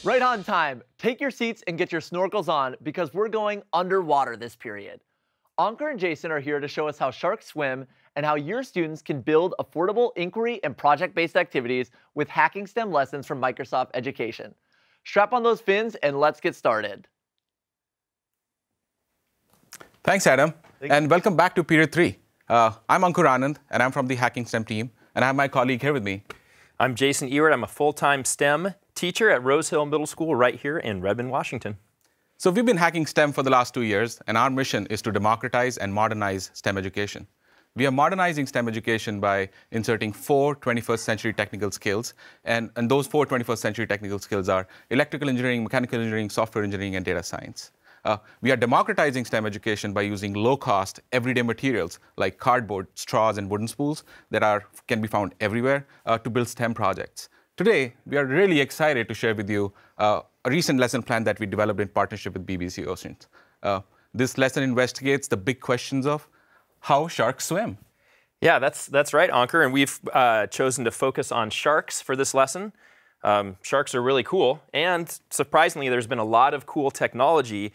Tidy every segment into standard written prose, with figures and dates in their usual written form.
Right on time. Take your seats and get your snorkels on because we're going underwater this period. Ankur and Jason are here to show us how sharks swim and how your students can build affordable inquiry and project-based activities with Hacking STEM lessons from Microsoft Education. Strap on those fins and let's get started. Thanks, Adam, and welcome back to Period 3. I'm Ankur Anand, and I'm from the Hacking STEM team, and I have my colleague here with me. I'm Jason Ewert. I'm a full-time STEM teacher at Rose Hill Middle School right here in Redmond, Washington. So we've been hacking STEM for the last 2 years, and our mission is to democratize and modernize STEM education. We are modernizing STEM education by inserting 4 21st century technical skills, and those 4 21st century technical skills are electrical engineering, mechanical engineering, software engineering, and data science. We are democratizing STEM education by using low-cost, everyday materials like cardboard, straws, and wooden spools that can be found everywhere to build STEM projects. Today, we are really excited to share with you a recent lesson plan that we developed in partnership with BBC Oceans. This lesson investigates the big questions of how sharks swim. Yeah, that's right, Ankur, and we've chosen to focus on sharks for this lesson. Sharks are really cool, and surprisingly, there's been a lot of cool technology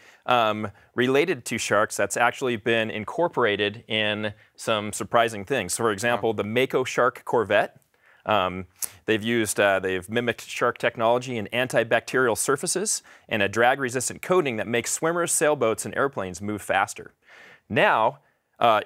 related to sharks that's actually been incorporated in some surprising things. So, for example, the Mako Shark Corvette. They've mimicked shark technology in antibacterial surfaces and a drag-resistant coating that makes swimmers, sailboats, and airplanes move faster. Now,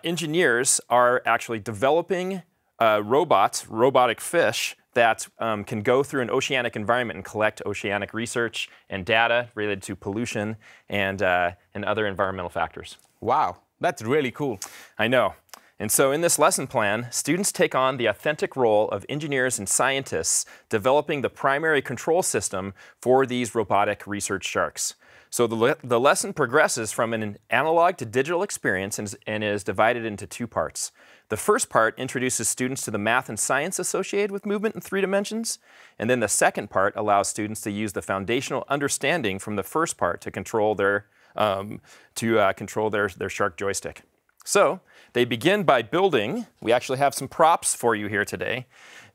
engineers are actually developing robotic fish that can go through an oceanic environment and collect oceanic research and data related to pollution and other environmental factors. Wow, that's really cool. I know. And so in this lesson plan, students take on the authentic role of engineers and scientists developing the primary control system for these robotic research sharks. So the lesson progresses from an analog to digital experience and is divided into 2 parts. The first part introduces students to the math and science associated with movement in 3 dimensions, and then the second part allows students to use the foundational understanding from the first part to control their shark joystick. So they begin by building, we actually have some props for you here today.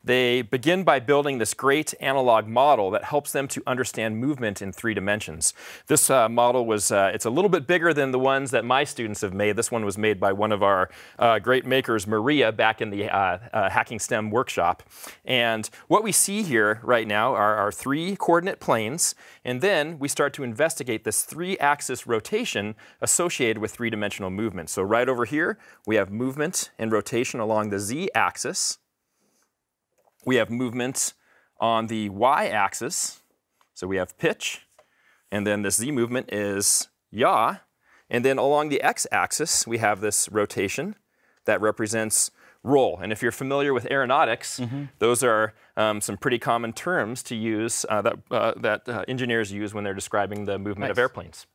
They begin by building this great analog model that helps them to understand movement in 3 dimensions. This model it's a little bit bigger than the ones that my students have made. This one was made by one of our great makers, Maria, back in the Hacking STEM workshop. And what we see here right now are our 3 coordinate planes, and then we start to investigate this 3-axis rotation associated with 3-dimensional movement. So right over here, we have movement and rotation along the z-axis. We have movement on the y-axis, so we have pitch, and then the z movement is yaw, and then along the x-axis we have this rotation that represents roll. And if you're familiar with aeronautics, those are some pretty common terms to use that engineers use when they're describing the movement of airplanes.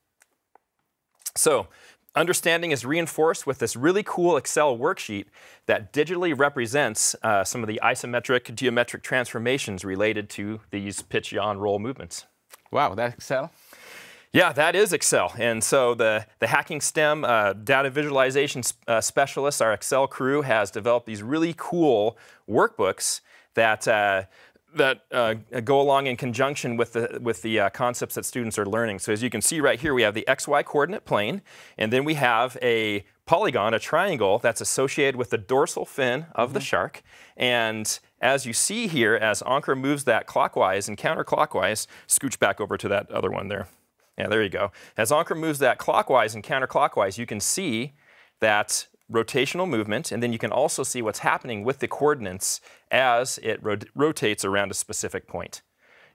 So, understanding is reinforced with this really cool Excel worksheet that digitally represents some of the isometric geometric transformations related to these pitch, yaw, and roll movements. Wow, that's Excel? Yeah, that is Excel. And so the Hacking STEM data visualization specialists, our Excel crew, has developed these really cool workbooks that go along in conjunction with the concepts that students are learning. So as you can see right here, we have the XY coordinate plane, and then we have a polygon, a triangle, that's associated with the dorsal fin of the shark. And as you see here, as Ankur moves that clockwise and counterclockwise, scooch back over to that other one there. Yeah, there you go. As Ankur moves that clockwise and counterclockwise, you can see that rotational movement, and then you can also see what's happening with the coordinates as it rotates around a specific point.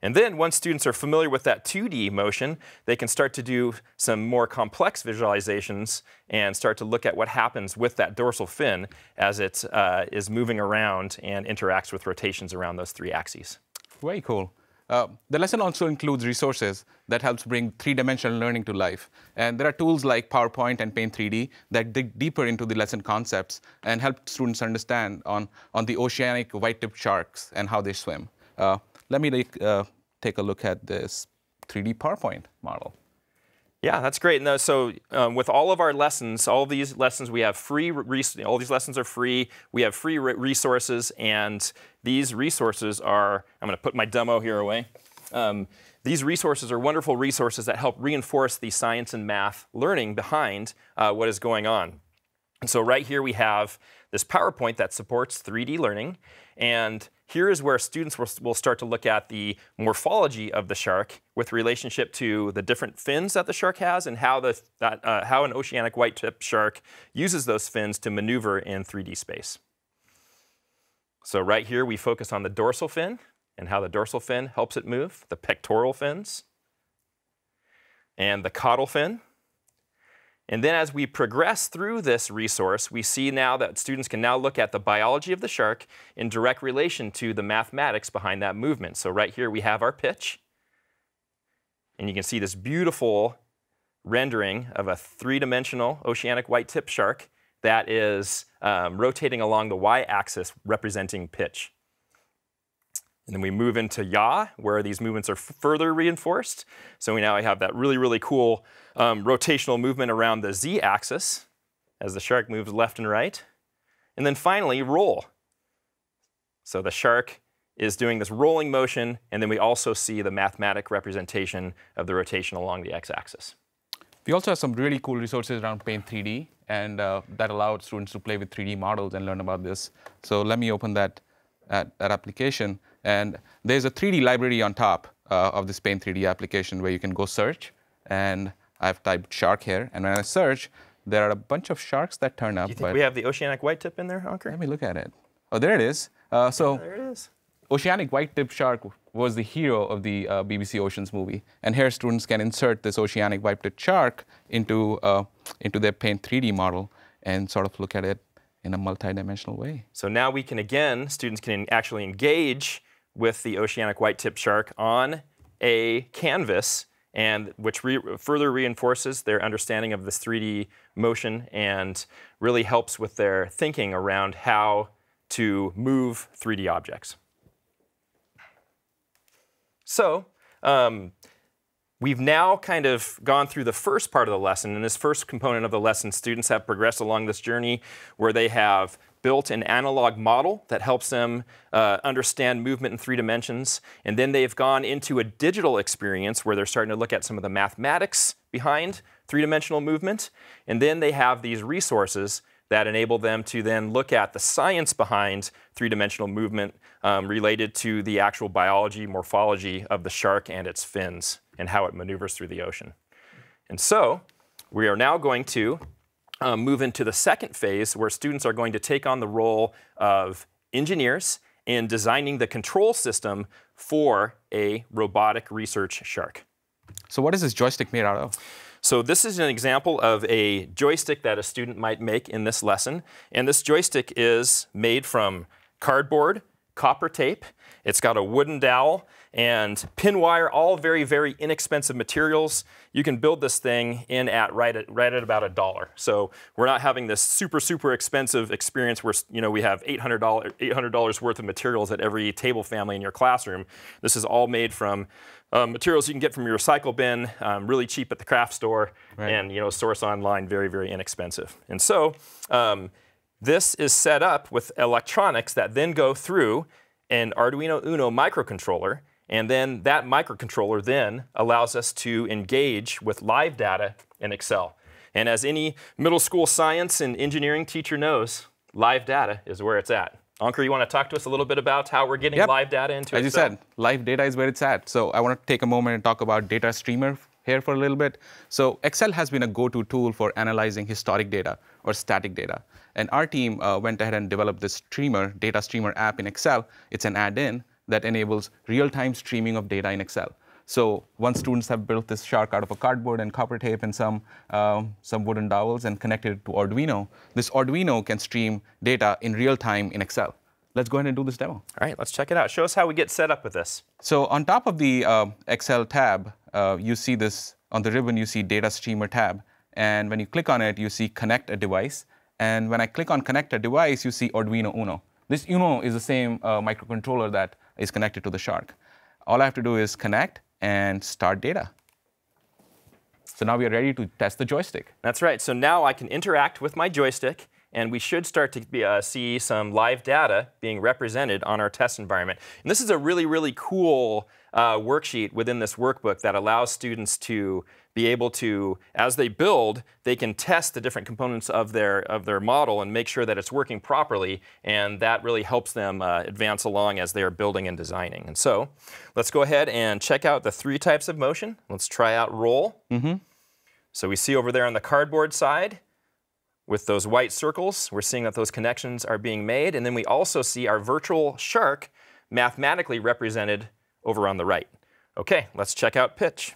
And then once students are familiar with that 2D motion, they can start to do some more complex visualizations and start to look at what happens with that dorsal fin as it is moving around and interacts with rotations around those 3 axes. Very cool. The lesson also includes resources that helps bring 3-dimensional learning to life. And there are tools like PowerPoint and Paint 3D that dig deeper into the lesson concepts and help students understand on the oceanic white-tipped sharks and how they swim. Let me take a look at this 3D PowerPoint model. Yeah, that's great. No, so with all of our lessons, all of these lessons, we have free. All these lessons are free. We have free resources, and these resources are. I'm going to put my demo here away. These resources are wonderful resources that help reinforce the science and math learning behind what is going on. And so right here we have this PowerPoint that supports 3D learning. And here is where students will start to look at the morphology of the shark with relationship to the different fins that the shark has and how, how an oceanic white-tip shark uses those fins to maneuver in 3D space. So right here we focus on the dorsal fin and how the dorsal fin helps it move, the pectoral fins, and the caudal fin. And then as we progress through this resource, we see now that students can now look at the biology of the shark in direct relation to the mathematics behind that movement. So right here we have our pitch. And you can see this beautiful rendering of a three-dimensional oceanic white-tip shark that is rotating along the y-axis representing pitch. And then we move into yaw, where these movements are further reinforced. So we now have that really, really cool rotational movement around the z-axis as the shark moves left and right. And then finally, roll. So the shark is doing this rolling motion, and then we also see the mathematic representation of the rotation along the x-axis. We also have some really cool resources around Paint 3D, and that allow students to play with 3D models and learn about this. So let me open that application. And there's a 3D library on top of this Paint 3D application where you can go search. And I've typed shark here. And when I search, there are a bunch of sharks that turn up. Do you think we have the oceanic white-tip in there, Ankur? Let me look at it. Oh, there it is. There it is. Oceanic white-tip shark was the hero of the BBC Oceans movie. And here students can insert this oceanic white-tip shark into their Paint 3D model and sort of look at it in a multi-dimensional way. So now we can, again, students can actually engage with the oceanic white-tip shark on a canvas, and which further reinforces their understanding of this 3D motion and really helps with their thinking around how to move 3D objects. So we've now kind of gone through the first part of the lesson. In this first component of the lesson, students have progressed along this journey where they have built an analog model that helps them understand movement in 3 dimensions. And then they've gone into a digital experience where they're starting to look at some of the mathematics behind 3-dimensional movement. And then they have these resources that enable them to then look at the science behind 3-dimensional movement related to the actual biology, morphology of the shark and its fins and how it maneuvers through the ocean. And so we are now going to move into the second phase where students are going to take on the role of engineers in designing the control system for a robotic research shark. So what is this joystick made out of? So this is an example of a joystick that a student might make in this lesson. And this joystick is made from cardboard, copper tape. It's got a wooden dowel and pin wire, all very, very inexpensive materials. You can build this thing in at right at about $1. So we're not having this super, super expensive experience where we have $800 worth of materials at every table family in your classroom. This is all made from materials you can get from your recycle bin, really cheap at the craft store, right. And source online, very, very inexpensive. And so this is set up with electronics that then go through an Arduino Uno microcontroller, and then that microcontroller then allows us to engage with live data in Excel. And as any middle school science and engineering teacher knows, live data is where it's at. Ankur, you want to talk to us a little bit about how we're getting live data into Excel? As you said, live data is where it's at. So I want to take a moment and talk about data streamer here for a little bit. So Excel has been a go-to tool for analyzing historic data or static data. And our team went ahead and developed this data streamer app in Excel. It's an add-in that enables real-time streaming of data in Excel. So once students have built this shark out of a cardboard and copper tape and some wooden dowels and connected it to Arduino, this Arduino can stream data in real time in Excel. Let's go ahead and do this demo. All right, let's check it out. Show us how we get set up with this. So on top of the Excel tab, you see this, on the ribbon, you see Data Streamer tab. And when you click on it, you see Connect a Device. And when I click on Connect a Device, you see Arduino Uno. This Uno is the same microcontroller that is connected to the shark. All I have to do is connect and start data. So now we are ready to test the joystick. That's right. So now I can interact with my joystick and we should start to see some live data being represented on our test environment. And this is a really, really cool worksheet within this workbook that allows students to be able to, as they build, they can test the different components of their model and make sure that it's working properly, and that really helps them advance along as they are building and designing. And so let's go ahead and check out the 3 types of motion. Let's try out roll. So we see over there on the cardboard side, with those white circles, we're seeing that those connections are being made, and then we also see our virtual shark mathematically represented over on the right. Okay, let's check out pitch.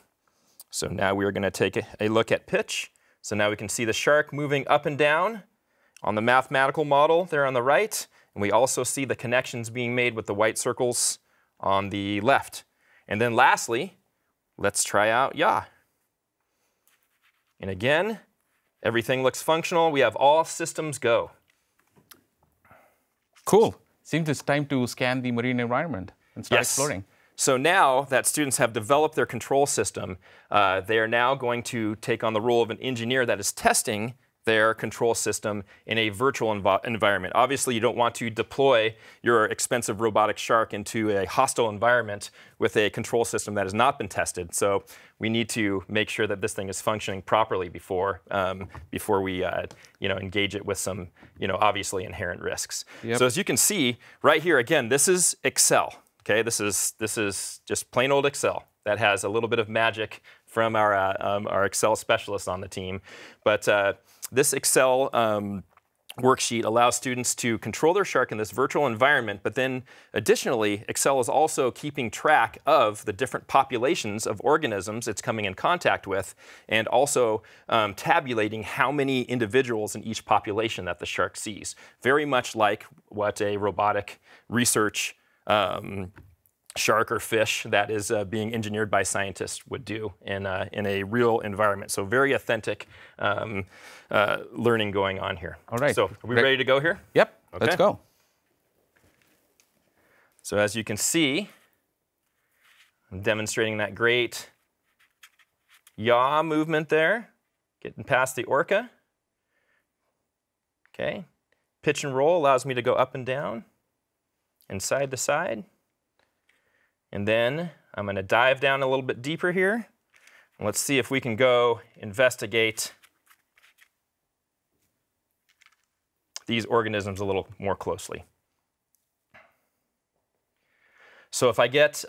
So now we are going to take a look at pitch. So now we can see the shark moving up and down on the mathematical model there on the right, and we also see the connections being made with the white circles on the left. And then lastly, let's try out yaw. And again, everything looks functional. We have all systems go. Cool. Seems it's time to scan the marine environment and start exploring. So now that students have developed their control system, they are now going to take on the role of an engineer that is testing their control system in a virtual environment. Obviously, you don't want to deploy your expensive robotic shark into a hostile environment with a control system that has not been tested. So we need to make sure that this thing is functioning properly before we engage it with some obviously inherent risks. So as you can see right here, again, this is Excel. Okay, this is just plain old Excel that has a little bit of magic from our Excel specialists on the team. But this Excel worksheet allows students to control their shark in this virtual environment, but then additionally, Excel is also keeping track of the different populations of organisms it's coming in contact with, and also tabulating how many individuals in each population that the shark sees. Very much like what a robotic research shark or fish that is being engineered by scientists would do in a real environment. So very authentic learning going on here. All right. So are we ready to go here? Yep. Okay. Let's go. So as you can see, I'm demonstrating that great yaw movement there, getting past the orca. Okay. Pitch and roll allows me to go up and down and side to side. And then I'm going to dive down a little bit deeper here. And let's see if we can go investigate these organisms a little more closely. So if I get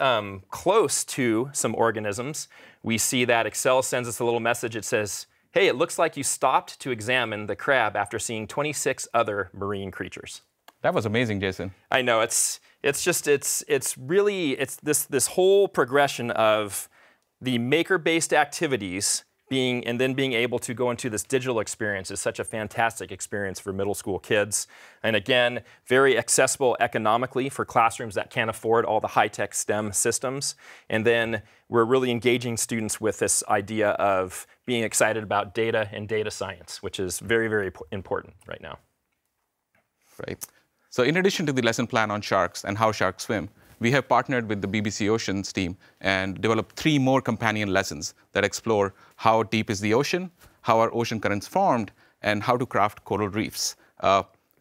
close to some organisms, we see that Excel sends us a little message. It says, hey, it looks like you stopped to examine the crab after seeing 26 other marine creatures. That was amazing, Jason. I know, it's this whole progression of the maker-based activities and then being able to go into this digital experience is such a fantastic experience for middle school kids. And again, very accessible economically for classrooms that can't afford all the high-tech STEM systems. And then we're really engaging students with this idea of being excited about data and data science, which is very, very important right now. Right. So in addition to the lesson plan on sharks and how sharks swim, we have partnered with the BBC Oceans team and developed 3 more companion lessons that explore how deep is the ocean, how are ocean currents formed, and how to craft coral reefs.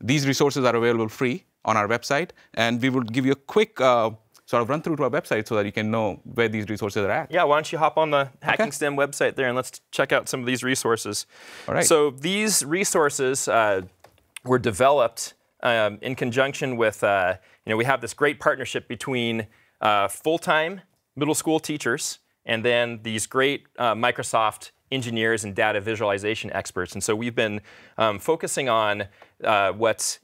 These resources are available free on our website, and we will give you a quick sort of run through to our website so that you can know where these resources are at. Yeah, why don't you hop on the Hacking STEM website there and let's check out some of these resources. All right. So these resources were developed in conjunction with, we have this great partnership between full-time middle school teachers and then these great Microsoft engineers and data visualization experts. And so we've been focusing on what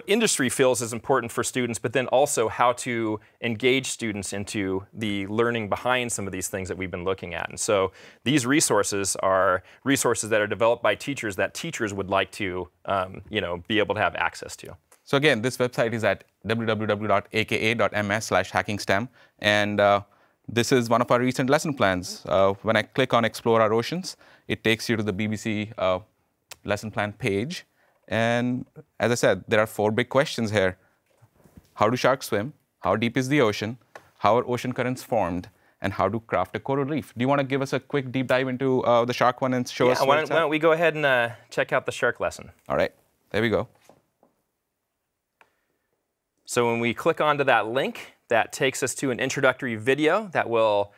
industry feels is important for students, but then also how to engage students into the learning behind some of these things that we've been looking at. And so these resources are resources that are developed by teachers that teachers would like to be able to have access to. So again, this website is at www.aka.ms/hackingstem, and this is one of our recent lesson plans. When I click on Explore Our Oceans, it takes you to the BBC lesson plan page. And as I said, there are 4 big questions here. How do sharks swim? How deep is the ocean? How are ocean currents formed? And how to craft a coral reef? Do you want to give us a quick deep dive into the shark one and show us? Why don't we go ahead and check out the shark lesson? All right. There we go. So when we click onto that link, that takes us to an introductory video that will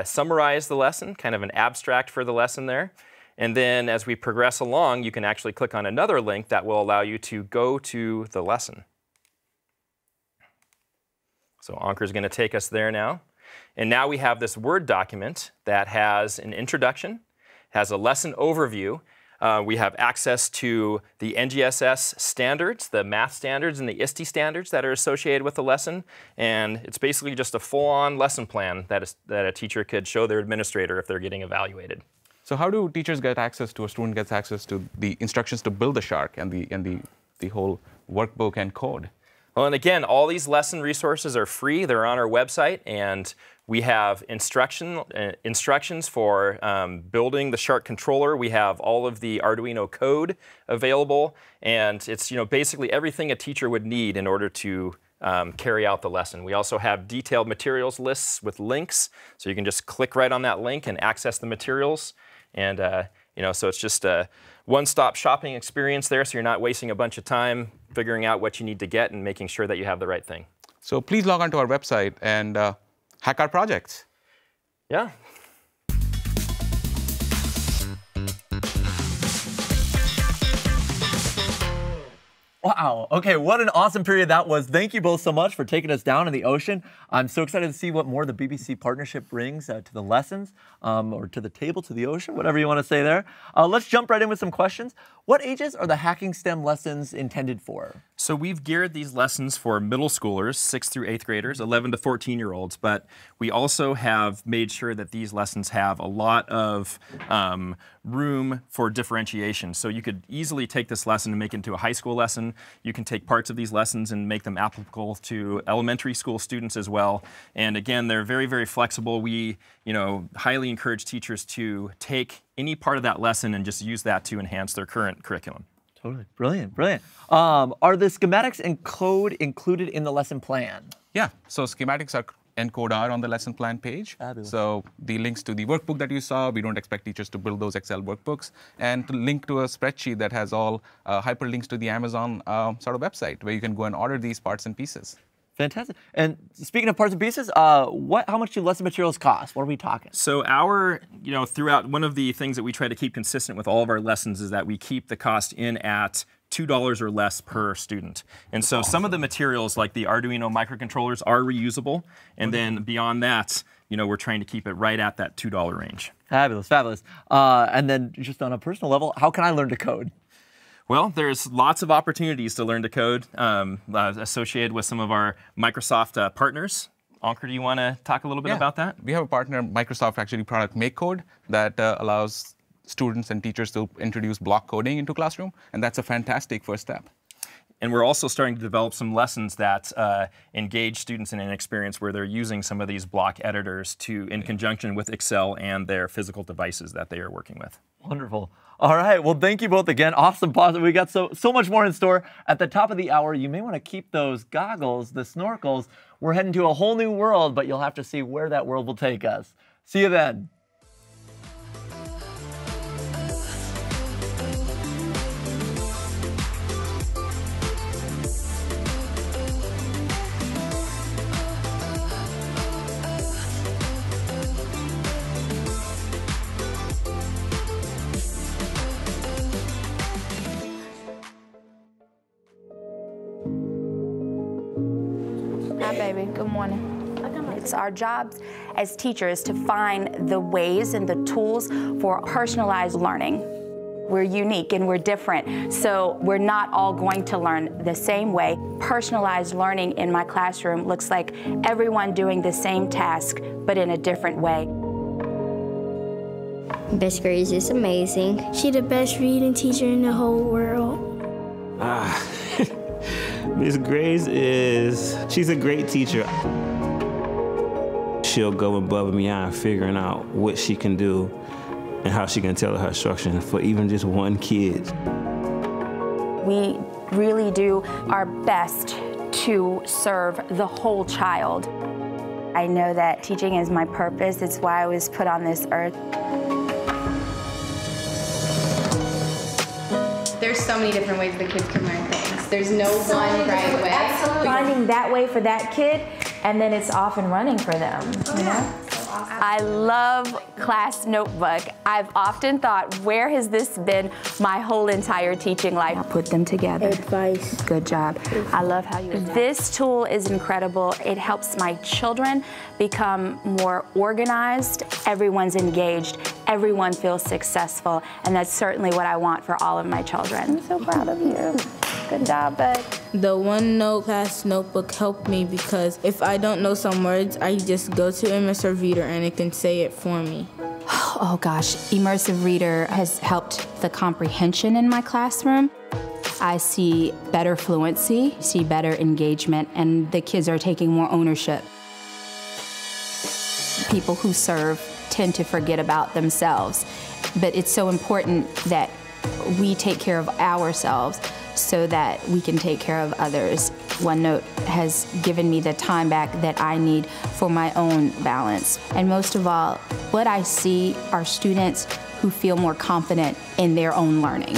summarize the lesson, kind of an abstract for the lesson there. And then as we progress along, you can actually click on another link that will allow you to go to the lesson. So Ankur is going to take us there now. And now we have this Word document that has an introduction, has a lesson overview. We have access to the NGSS standards, the math standards, and the ISTE standards that are associated with the lesson. And it's basically just a full-on lesson plan that a teacher could show their administrator if they're getting evaluated. So how do teachers get access to, a student gets access to the instructions to build the shark and the whole workbook and code? Well, and again, all these lesson resources are free. They're on our website, and we have instructions for building the Shark controller. We have all of the Arduino code available, and it's basically everything a teacher would need in order to carry out the lesson. We also have detailed materials lists with links, so you can just click right on that link and access the materials. And so it's just a one-stop shopping experience there, so you're not wasting a bunch of time figuring out what you need to get and making sure that you have the right thing. So please log on to our website and hack our projects. Yeah. Wow. Okay, what an awesome period that was. Thank you both so much for taking us down in the ocean. I'm so excited to see what more the BBC partnership brings to the lessons, or to the table, to the ocean, whatever you want to say there. Let's jump right in with some questions. What ages are the Hacking STEM lessons intended for? So we've geared these lessons for middle schoolers, 6th through 8th graders, 11 to 14-year-olds, but we also have made sure that these lessons have a lot of room for differentiation. So you could easily take this lesson and make it into a high school lesson. You can take parts of these lessons and make them applicable to elementary school students as well. And again, they're very, very flexible. We, highly encourage teachers to take any part of that lesson and just use that to enhance their current curriculum. Totally. Brilliant, brilliant. Are the schematics and code included in the lesson plan? Yeah, so schematics and code are on the lesson plan page. Fabulous. So the links to the workbook that you saw, we don't expect teachers to build those Excel workbooks, and to link to a spreadsheet that has all hyperlinks to the Amazon website where you can go and order these parts and pieces. Fantastic. And speaking of parts and pieces, how much do lesson materials cost? What are we talking? So throughout, one of the things that we try to keep consistent with all of our lessons is that we keep the cost in at $2 or less per student. And so some of the materials, like the Arduino microcontrollers, are reusable. And then beyond that, we're trying to keep it right at that $2 range. Fabulous, fabulous. And then just on a personal level, how can I learn to code? Well, there's lots of opportunities to learn to code associated with some of our Microsoft partners. Ankur, do you want to talk a little bit about that? We have a partner, Microsoft product MakeCode, that allows students and teachers to introduce block coding into classroom, and that's a fantastic first step. And we're also starting to develop some lessons that engage students in an experience where they're using some of these block editors in conjunction with Excel and their physical devices that they are working with. Wonderful. All right. Well, thank you both again. Awesome, positive. We got so much more in store. At the top of the hour, you may want to keep those goggles, the snorkels. We're heading to a whole new world, but you'll have to see where that world will take us. See you then. Hi, baby. Good morning. It's our jobs as teachers to find the ways and the tools for personalized learning. We're unique and we're different, so we're not all going to learn the same way. Personalized learning in my classroom looks like everyone doing the same task, but in a different way. Best Grade is just amazing. She's the best reading teacher in the whole world. Miss Grace she's a great teacher. She'll go above and beyond figuring out what she can do and how she can tell her instruction for even just one kid. We really do our best to serve the whole child. I know that teaching is my purpose. It's why I was put on this earth. There's so many different ways the kids can learn things. There's no one right way. Absolutely. Finding that way for that kid, and then it's off and running for them, you know? I love Class Notebook. I've often thought, where has this been my whole entire teaching life? I'll put them together. Advice. Good job. I love how you This tool is incredible. It helps my children become more organized. Everyone's engaged. Everyone feels successful. And that's certainly what I want for all of my children. I'm so proud of you. Good job, bud. The OneNote Class Notebook helped me because if I don't know some words, I just go to Immersive Reader and it can say it for me. Oh gosh, Immersive Reader has helped the comprehension in my classroom. I see better fluency, see better engagement, and the kids are taking more ownership. People who serve tend to forget about themselves, but it's so important that we take care of ourselves so that we can take care of others. OneNote has given me the time back that I need for my own balance. And most of all, what I see are students who feel more confident in their own learning.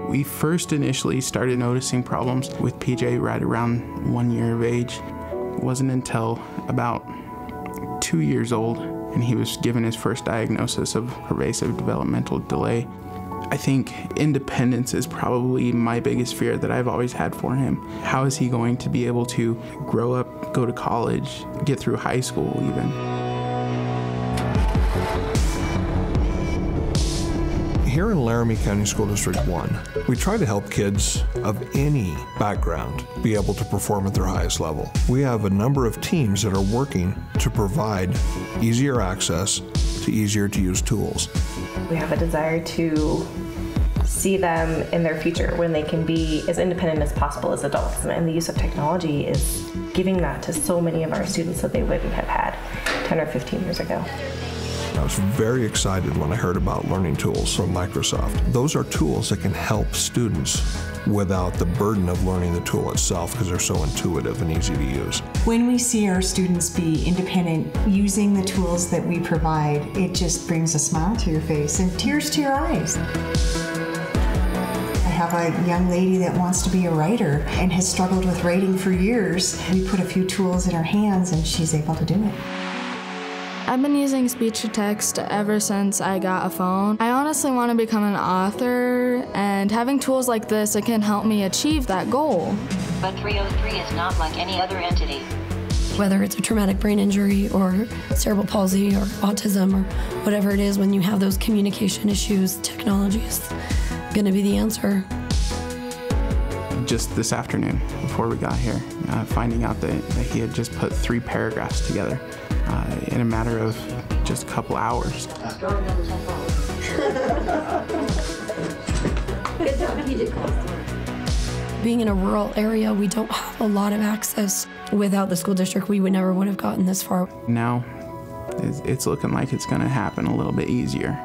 We first initially started noticing problems with PJ right around 1 year of age. It wasn't until about 2 years old and he was given his first diagnosis of pervasive developmental delay. I think independence is probably my biggest fear that I've always had for him. How is he going to be able to grow up, go to college, get through high school even? Here in Laramie County School District 1, we try to help kids of any background be able to perform at their highest level. We have a number of teams that are working to provide easier access to easier to use tools. We have a desire to see them in their future when they can be as independent as possible as adults. And the use of technology is giving that to so many of our students that they wouldn't have had 10 or 15 years ago. I was very excited when I heard about learning tools from Microsoft. Those are tools that can help students without the burden of learning the tool itself because they're so intuitive and easy to use. When we see our students be independent using the tools that we provide, it just brings a smile to your face and tears to your eyes. I have a young lady that wants to be a writer and has struggled with writing for years. We put a few tools in her hands and she's able to do it. I've been using speech-to-text ever since I got a phone. I honestly want to become an author, and having tools like this, it can help me achieve that goal. But 303 is not like any other entity. Whether it's a traumatic brain injury or cerebral palsy or autism or whatever it is, when you have those communication issues, technology is going to be the answer. Just this afternoon, before we got here, finding out that he had just put 3 paragraphs together in a matter of just a couple hours. Being in a rural area, we don't have a lot of access. Without the school district, we never would have gotten this far. Now, it's looking like it's going to happen a little bit easier.